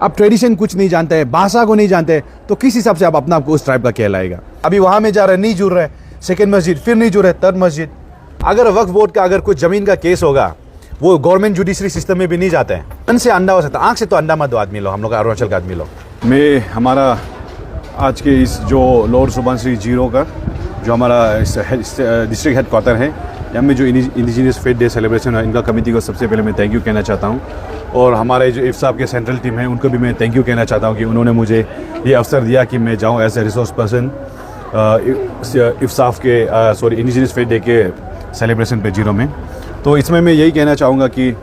आप ट्रेडिशन कुछ नहीं जानते हैं, भाषा को नहीं जानते, तो किस हिसाब से आप अपना आपको उस ट्राइब का कहलाएगा। अभी वहाँ में जा रहे नहीं जुड़ रहे, सेकेंड मस्जिद, फिर नहीं जुड़ रहे थर्ड मस्जिद। अगर वक्फ बोर्ड का अगर कुछ ज़मीन का केस होगा, वो गवर्नमेंट जुडिशरी सिस्टम में भी नहीं जाते हैं। मन से अंडा हो सकता, आँख से तो अंडा मत दो आदमी लोग, हम लोग अरुणाचल का आदमी लोग। मैं हमारा आज के इस जो लोअर सुबनसिरी जीरो का जो हमारा डिस्ट्रिक्ट हेड क्वार्टर है, यहाँ में जो इंडिजिनियस फेथ डे सेलिब्रेशन है, इनका कमेटी को सबसे पहले मैं थैंक यू कहना चाहता हूँ। और हमारे जो इफ्साफ के सेंट्रल टीम है, उनको भी मैं थैंक यू कहना चाहता हूँ कि उन्होंने मुझे ये अवसर दिया कि मैं जाऊँ एज ए रिसोर्स पर्सन इफ्साफ के इंडिजिनियस फेथ डे के सेलिब्रेशन पे जीरो में। तो इसमें मैं यही कहना चाहूँगा कि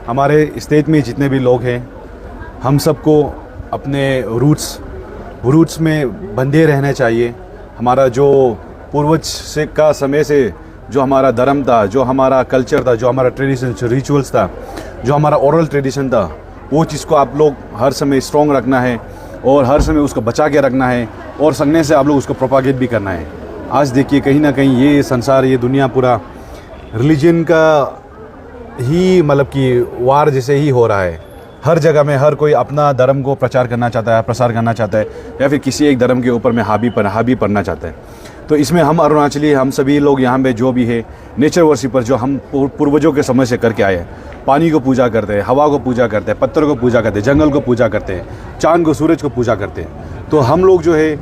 हमारे स्टेट में जितने भी लोग हैं, हम सबको अपने रूट्स में बंधे रहना चाहिए। हमारा जो पूर्वज से का समय से जो हमारा धर्म था, जो हमारा कल्चर था, जो हमारा ट्रेडिशन रिचुअल्स था, जो हमारा ओरल ट्रेडिशन था, वो चीज़ को आप लोग हर समय स्ट्रॉन्ग रखना है और हर समय उसको बचा के रखना है और संगने से आप लोग उसको प्रोपागेट भी करना है। आज देखिए कहीं ना कहीं ये संसार, ये दुनिया पूरा रिलीजन का ही मतलब कि वार जैसे ही हो रहा है। हर जगह में हर कोई अपना धर्म को प्रचार करना चाहता है, प्रसार करना चाहता है, या फिर किसी एक धर्म के ऊपर में हावी पढ़ना चाहता है। तो इसमें हम अरुणाचली, हम सभी लोग यहाँ पे जो भी है नेचर वर्शिपर, जो हम पूर्वजों के समय से करके आए हैं, पानी को पूजा करते हैं, हवा को पूजा करते हैं, पत्थर को पूजा करते हैं, जंगल को पूजा करते हैं, चांद को, सूरज को पूजा करते हैं। तो हम लोग जो है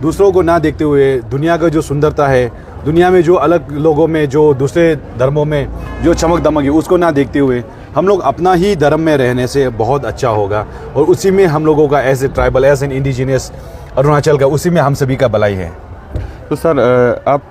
दूसरों को ना देखते हुए, दुनिया का जो सुंदरता है, दुनिया में जो अलग लोगों में, जो दूसरे धर्मों में जो चमक दमक है, उसको ना देखते हुए हम लोग अपना ही धर्म में रहने से बहुत अच्छा होगा। और उसी में हम लोगों का as a tribal, as an indigenous Arunachal का, उसी में हम सभी का भलाई है। तो सर, आप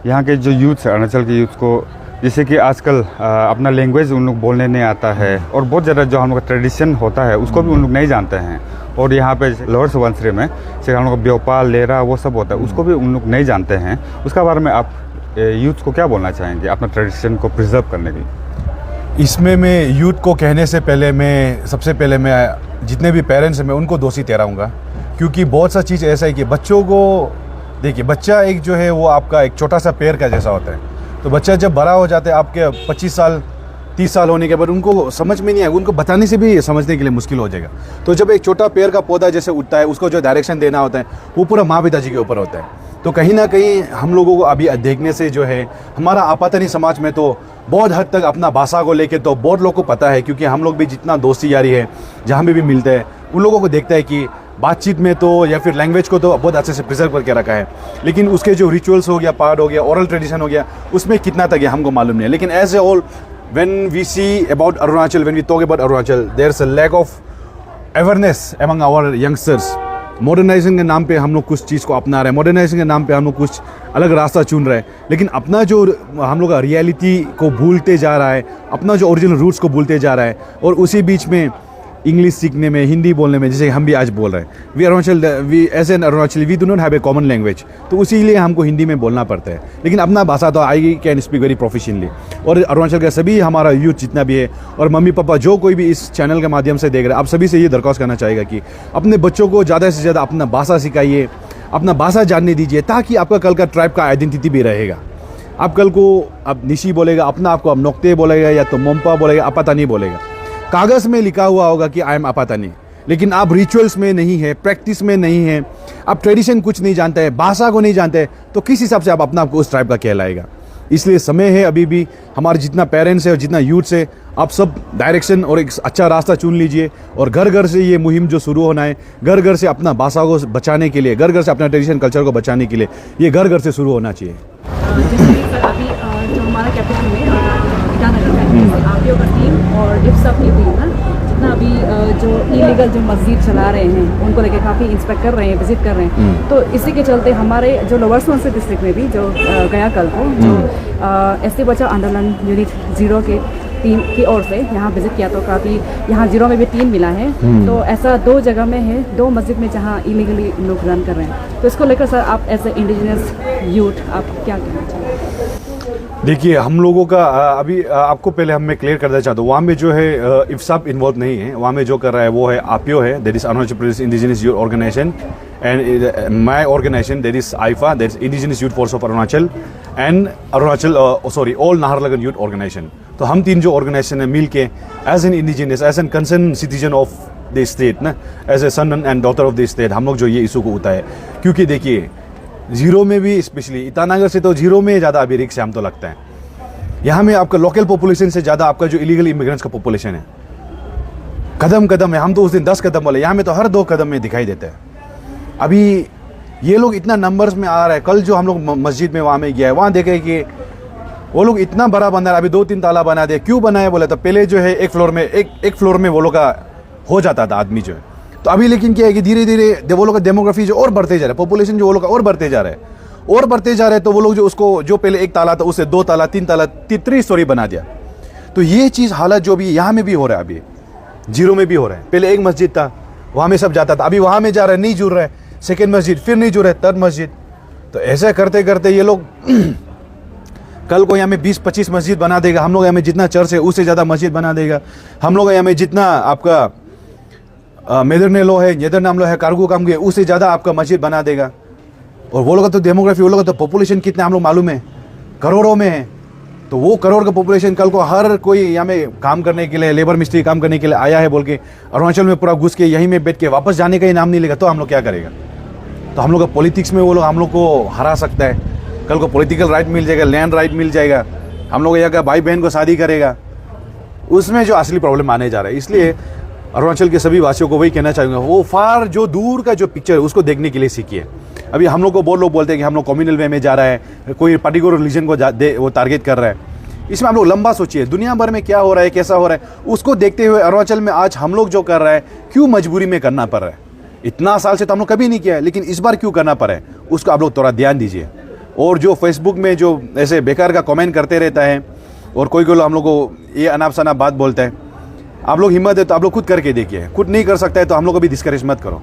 यहाँ के जो यूथ है, अरुणाचल के यूथ को, जैसे कि आजकल अपना लैंग्वेज उन लोग बोलने नहीं आता है और बहुत ज़्यादा जो हम लोग का ट्रेडिशन होता है उसको भी उन लोग नहीं जानते हैं। और यहाँ पे लोअर सुबनसिरी में जैसे हम लोग का ब्योपा, लेरा, वो सब होता है, उसको भी उन लोग नहीं जानते हैं। उसका बारे में आप यूथ को क्या बोलना चाहेंगे अपना ट्रेडिशन को प्रिजर्व करने के? इसमें मैं यूथ को कहने से पहले सबसे पहले मैं जितने भी पेरेंट्स हैं, मैं उनको दोषी ठहराऊँगा। क्योंकि बहुत सा चीज़ ऐसा है कि बच्चों को देखिए, बच्चा एक जो है वो आपका एक छोटा सा पेड़ का जैसा होता है। तो बच्चा जब बड़ा हो जाता है, आपके 25 साल 30 साल होने के बाद उनको समझ में नहीं आएगा, उनको बताने से भी समझने के लिए मुश्किल हो जाएगा। तो जब एक छोटा पेड़ का पौधा जैसे उठता है, उसको जो डायरेक्शन देना होता है वो पूरा माँ पिताजी के ऊपर होता है। तो कहीं ना कहीं हम लोगों को अभी देखने से जो है, हमारा आपातनी समाज में तो बहुत हद तक अपना भाषा को लेके तो बहुत लोग को पता है। क्योंकि हम लोग भी जितना दोस्ती यारी है, जहाँ भी मिलते हैं, उन लोगों को देखता है कि बातचीत में तो या फिर लैंग्वेज को तो बहुत अच्छे से प्रिजर्व करके रखा है, लेकिन उसके जो रिचुअल्स हो गया, पार्ट हो गया, ओरल ट्रेडिशन हो गया, उसमें कितना तक है हमको मालूम नहीं है। लेकिन as a all when we see about Arunachal, when we talk about Arunachal, there's a lack of awareness among our youngsters. Modernisation के नाम पे हम लोग कुछ चीज़ को अपना रहे हैं, मॉडर्नाइजेशन के नाम पे हम लोग कुछ अलग रास्ता चुन रहे हैं, लेकिन अपना जो हम लोग का रियलिटी को भूलते जा रहा है, अपना जो ओरिजिनल रूट्स को भूलते जा रहा है। और उसी बीच में इंग्लिश सीखने में, हिंदी बोलने में, जैसे हम भी आज बोल रहे हैं, we as an Arunachali we do not have a common language, तो उसीलिए हमको हिंदी में बोलना पड़ता है। लेकिन अपना भाषा तो I can speak very proficiently. और अरुणाचल का सभी हमारा यूथ जितना भी है, और मम्मी पापा जो कोई भी इस चैनल के माध्यम से देख रहे हैं, आप सभी से ये दरख्वास्त करना चाहेगा कि अपने बच्चों को ज़्यादा से ज़्यादा अपना भाषा सिखाइए, अपना भाषा जानने दीजिए, ताकि आपका कल का ट्राइब का आइडेंटिटी भी रहेगा। आप कल को अब निशी बोलेगा अपना आपको, अब नोक्ते बोलेगा या तो मोम्पा बोलेगा, अपातानी बोलेगा। कागज़ में लिखा हुआ होगा कि आई एम अपातानी, लेकिन आप रिचुअल्स में नहीं है, प्रैक्टिस में नहीं है, आप ट्रेडिशन कुछ नहीं जानते हैं, भाषा को नहीं जानते, तो किस हिसाब से आप अपना आपको उस ट्राइब का कहलाएगा। इसलिए समय है अभी भी, हमारे जितना पेरेंट्स है और जितना यूथ है, आप सब डायरेक्शन और एक अच्छा रास्ता चुन लीजिए। और घर घर से ये मुहिम जो शुरू होना है, घर घर से अपना भाषा को बचाने के लिए, घर घर से अपना ट्रेडिशन कल्चर को बचाने के लिए, ये घर घर से शुरू होना चाहिए। अभी जो हमारा कैपिटल में ईटानगर में आप लोगों का टीम और इफ्साफ की टीम ना, जितना अभी जो इलीगल जो मस्जिद चला रहे हैं उनको लेके काफ़ी इंस्पेक्ट कर रहे हैं, विजिट कर रहे हैं। तो इसी के चलते हमारे जो लोअर सुबनसिरी डिस्ट्रिक्ट में भी जो गया कल को जो एसटी बचाओ आंदोलन यूनिट 0 के टीम की ओर से यहाँ विजिट किया, तो काफ़ी यहाँ 0 में भी 3 मिला है। तो ऐसा 2 जगह में है, 2 मस्जिद में जहाँ इलीगली लोग रन कर रहे हैं। तो इसको लेकर सर आप एज ए इंडिजिनियस यूथ आप क्या कहना चाहिए? देखिए, हम लोगों का अभी आपको पहले मैं क्लियर करना चाहता हूँ, वहाँ में जो है इफ्साफ इन्वॉल्व नहीं है। वहाँ में जो कर रहा है वो है आपियो है, that is Arunachal Pradesh indigenous youth organisation, and my organisation that is आईफा, that is indigenous youth force of Arunachal, and Arunachal all Naharlagun youth organisation. तो हम 3 जो ऑर्गेनाइजेशन है मिल के as an indigenous, as an concern citizen of the state ना, as a son and daughter of the state, हम लोग जो ये इशू को उठाए, क्योंकि देखिए जीरो में भी स्पेशली ईटानगर से तो जीरो में ज़्यादा अभी रिक्स है हम तो लगता है। यहाँ में आपका लोकल पॉपुलेशन से ज़्यादा आपका जो इलीगल इमिग्रेंट्स का पॉपुलेशन है, कदम कदम है। हम तो उस दिन 10 कदम बोले, यहाँ में तो हर 2 कदम में दिखाई देते हैं। अभी ये लोग इतना नंबर्स में आ रहा है। कल जो हम लोग मस्जिद में वहाँ में गया है, वहाँ देखे कि वो लोग इतना बड़ा बना रहा है, अभी 2-3 ताला बना दिया। क्यों बनाया बोले तो पहले जो है एक फ्लोर में वो लोग का हो जाता था आदमी जो है, तो अभी लेकिन क्या है कि धीरे धीरे वो लोग का डेमोग्राफी जो और बढ़ते जा रहा है, पॉपुलेशन जो वो लोग का और बढ़ते जा रहा है, तो वो लोग जो उसको जो पहले 1 ताला था उससे 2 ताला 3 ताला 3 स्टोरी बना दिया। तो ये चीज़ हालत जो भी यहाँ में भी हो रहा है, अभी जीरो में भी हो रहा है। पहले एक मस्जिद था, वहाँ में सब जाता था, अभी वहाँ में जा रहा है, नहीं जुड़ रहा है। सेकेंड मस्जिद, फिर नहीं जुड़ रहा है, थर्ड मस्जिद। तो ऐसा करते करते ये लोग कल को यहाँ में 20-25 मस्जिद बना देगा। हम लोग यहाँ में जितना चर्च है उससे ज़्यादा मस्जिद बना देगा। हम लोग यहाँ में जितना आपका मेदरनेलो है, नेदरनामलो है, कारगो कामगो है, उससे ज़्यादा आपका मस्जिद बना देगा। और वो लोग का तो डेमोग्राफी, वो लोग का तो पॉपुलेशन कितना हम लोग मालूम है, करोड़ों में है। तो वो करोड़ का पॉपुलेशन कल को हर कोई यहाँ में काम करने के लिए, लेबर मिस्त्री काम करने के लिए आया है बोल के अरुणाचल में पूरा घुस के यहीं में बैठ के वापस जाने का ही नाम नहीं लेगा, तो हम लोग क्या करेगा? तो हम लोग का पॉलिटिक्स में वो लोग हम लोग को हरा सकता है। कल को पॉलिटिकल राइट मिल जाएगा, लैंड राइट मिल जाएगा, हम लोग यहाँ का भाई बहन को शादी करेगा, उसमें जो असली प्रॉब्लम आने जा रहा है। इसलिए अरुणाचल के सभी वासियों को वही कहना चाहूँगा, वो फार जो दूर का जो पिक्चर है उसको देखने के लिए सीखिए। अभी हम लोग को बहुत लोग बोलते हैं कि हम लोग कम्युनल वे में जा रहा है, कोई पर्टिकुलर रिलीजन को वो टारगेट कर रहा है। इसमें हम लोग लंबा सोचिए, दुनिया भर में क्या हो रहा है, कैसा हो रहा है, उसको देखते हुए अरुणाचल में आज हम लोग जो कर रहा है, क्यों मजबूरी में करना पड़ रहा है। इतना साल से तो हम लोग कभी नहीं किया है, लेकिन इस बार क्यों करना पड़ा है, उसको आप लोग थोड़ा ध्यान दीजिए। और जो फेसबुक में जो ऐसे बेकार का कमेंट करते रहता है और कोई कोई लोग हम लोग को ये अनाप शनाप बात बोलता है, आप लोग हिम्मत है तो आप लोग खुद करके देखिए। खुद नहीं कर सकता है तो हम लोग को भी डिस्करेज मत करो।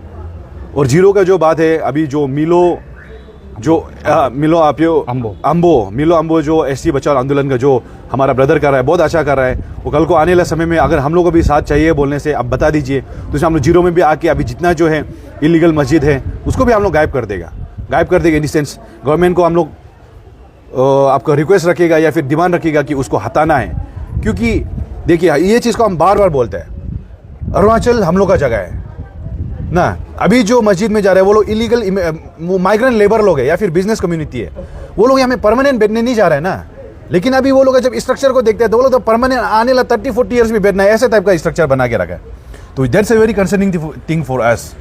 और जीरो का जो बात है, अभी जो मिलो अम्बो जो एसटी बचाओ आंदोलन का जो हमारा ब्रदर कर रहा है, बहुत अच्छा कर रहा है। वो कल को आने वाले समय में अगर हम लोग को भी साथ चाहिए बोलने से आप बता दीजिए, तो इसमें हम लोग जीरो में भी आके अभी जितना जो है इलीगल मस्जिद है उसको भी हम लोग गायब कर देगा इन द सेंस गवर्नमेंट को हम लोग आपका रिक्वेस्ट रखेगा या फिर डिमांड रखेगा कि उसको हटाना है। क्योंकि देखिए ये चीज़ को हम बार बार बोलते हैं, अरुणाचल हम लोग का जगह है ना। अभी जो मस्जिद में जा रहे हैं वो लोग इलीगल माइग्रेंट लेबर लोग है या फिर बिजनेस कम्युनिटी है, वो लोग यहाँ में परमानेंट बैठने नहीं जा रहे हैं ना। लेकिन अभी वो लोग जब स्ट्रक्चर को देखते हैं तो वो लोग तो परमानेंट आने वाला 30-40 ईयर्स भी बैठना है, ऐसे टाइप का स्ट्रक्चर बना के रखा है। तो that's a very concerning thing for us.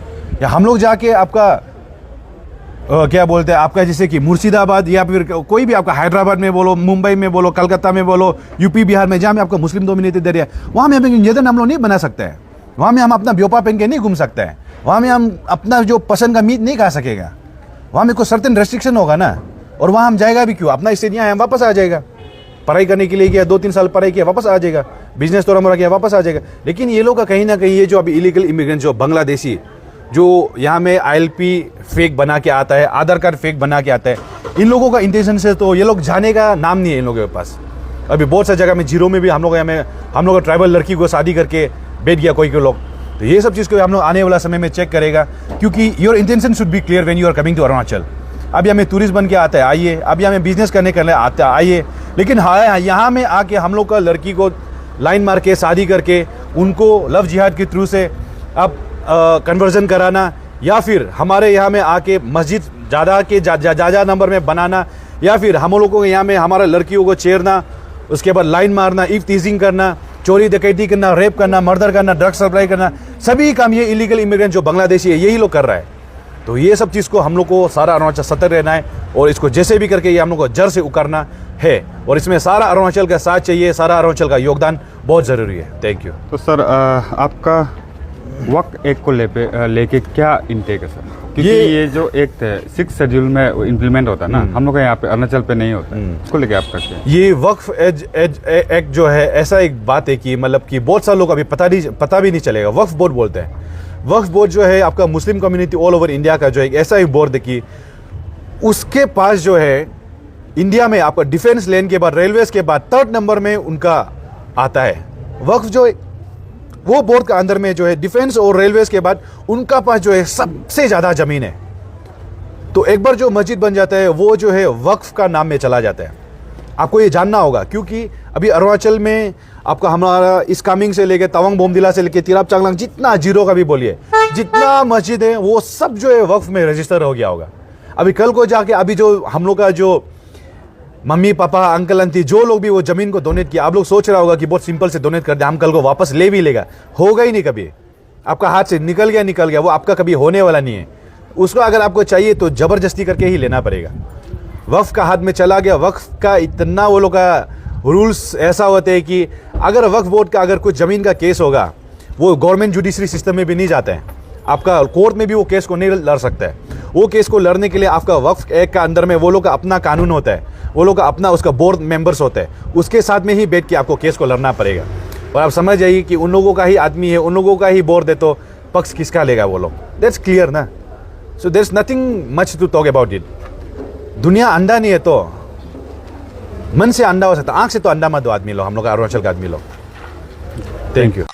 या हम लोग जाके आपका क्या बोलते हैं, आपका जैसे कि मुर्शिदाबाद या फिर कोई भी आपका हैदराबाद में बोलो, मुंबई में बोलो, कलकत्ता में बोलो, यूपी बिहार में जहाँ में आपका मुस्लिम डोमिनेटेड एरिया, वहाँ में हम निवेदन हम लोग नहीं बना सकते हैं। वहाँ में हम अपना ब्योपा पहन के नहीं घूम सकते हैं। वहाँ में हम अपना जो पसंद का मीट नहीं खा सकेगा। वहाँ में कोई सर्टेन रेस्ट्रिक्शन होगा ना। और वहाँ हम जाएगा भी क्यों? अपना स्टेट यहाँ है, हम वापस आ जाएगा। पढ़ाई करने के लिए गया, 2-3 साल पढ़ाई किया, वापस आ जाएगा। बिजनेस थोड़ा मोड़ा किया, वापस आ जाएगा। लेकिन ये लोग का कहीं ना कहीं ये जो अभी इलीगल इमिग्रेंट जो बांग्लादेशी जो यहाँ में ILP फेक बना के आता है, आधार कार्ड फेक बना के आता है, इन लोगों का इंटेंशन से तो ये लोग जाने का नाम नहीं है इन लोगों के पास। अभी बहुत सा जगह में जीरो में भी हम लोग हम लोग ट्राइबल लड़की को शादी करके बैठ गया कोई लोग। तो ये सब चीज़ को हम लोग आने वाला समय में चेक करेगा, क्योंकि your intention should be clear when you are coming to Arunachal. अब हमें टूरिस्ट बन के आता है, आइए। अब हमें बिजनेस करने के लिए आता है, आइए। लेकिन हाँ, यहाँ में आके हम लोग का लड़की को लाइन मार के शादी करके उनको लव जिहाद के थ्रू से अब कन्वर्जन कराना, या फिर हमारे यहाँ में आके मस्जिद ज़्यादा नंबर में बनाना, या फिर हम लोगों को यहाँ में हमारे लड़कियों को छेड़ना, उसके बाद लाइन मारना, इफ टीजिंग करना, चोरी डकैती करना, रेप करना, मर्डर करना, ड्रग सप्लाई करना, सभी काम ये इलीगल इमिग्रेंट जो बांग्लादेशी है यही लोग कर रहा है। तो ये सब चीज़ को हम लोग को सारा अरुणाचल सतर्क रहना है और इसको जैसे भी करके ये हम लोग को जड़ से उकारना है। और इसमें सारा अरुणाचल का साथ चाहिए, सारा अरुणाचल का योगदान बहुत ज़रूरी है। Thank you. तो सर आपका वक्त एक को लेके क्या इंटेक है सर? क्योंकि ये जो एक्ट है 6 शेड्यूल में इम्प्लीमेंट होता है ना, हम लोग का यहाँ पे अरुणाचल पे नहीं होता है, उसको लेके आपका क्या? ये वक्फ एक्ट जो है ऐसा एक बात है कि मतलब कि बहुत सारे लोग अभी पता भी नहीं चलेगा। वक्फ बोर्ड बोलते हैं। वक्फ बोर्ड जो है आपका Muslim community all over India का जो एक ऐसा एक बोर्ड है कि उसके पास जो है इंडिया में आपका डिफेंस लेन के बाद, रेलवेज के बाद 3rd नंबर में उनका आता है। वक्फ जो वो बोर्ड का अंदर में जो है डिफेंस और रेलवेज के बाद उनका पास जो है सबसे ज़्यादा ज़मीन है। तो एक बार जो मस्जिद बन जाता है वो जो है वक्फ का नाम में चला जाता है। आपको ये जानना होगा, क्योंकि अभी अरुणाचल में आपका हमारा इस कामिंग से लेके तवांग बोमदिला से लेके तिराप चांगलांग जितना जीरो का भी बोलिए, जितना मस्जिद है वो सब जो है वक्फ में रजिस्टर हो गया होगा। अभी कल को जाके अभी जो हम लोग का जो मम्मी पापा अंकल आंटी जो लोग भी वो जमीन को डोनेट किया, आप लोग सोच रहा होगा कि बहुत सिंपल से डोनेट कर दे, हम कल को वापस ले भी लेगा। होगा ही नहीं कभी, आपका हाथ से निकल गया, वो आपका कभी होने वाला नहीं है। उसको अगर आपको चाहिए तो जबरदस्ती करके ही लेना पड़ेगा। वक्फ का हाथ में चला गया, वक्फ का इतना वो लोग का रूल्स ऐसा होते हैं कि अगर वक्फ बोर्ड का अगर कुछ ज़मीन का केस होगा, वो गवर्नमेंट जुडिशरी सिस्टम में भी नहीं जाते हैं, आपका कोर्ट में भी वो केस को नहीं लड़ सकता है। वो केस को लड़ने के लिए आपका वक्फ एक्ट का अंदर में वो लोग का अपना कानून होता है, वो लोग का अपना उसका बोर्ड मेंबर्स होता है, उसके साथ में ही बैठ के आपको केस को लड़ना पड़ेगा। और आप समझ जाइए कि उन लोगों का ही आदमी है, उन लोगों का ही बोर्ड है, तो पक्ष किसका लेगा वो लोग। दैट्स क्लियर ना। So there is nothing much to talk about it. दुनिया अंडा नहीं है तो मन से अंडा हो सकता, आंख से तो अंडा मत दो आदमी लोग, हम लोग अरुणाचल का आदमी लोग। Thank you.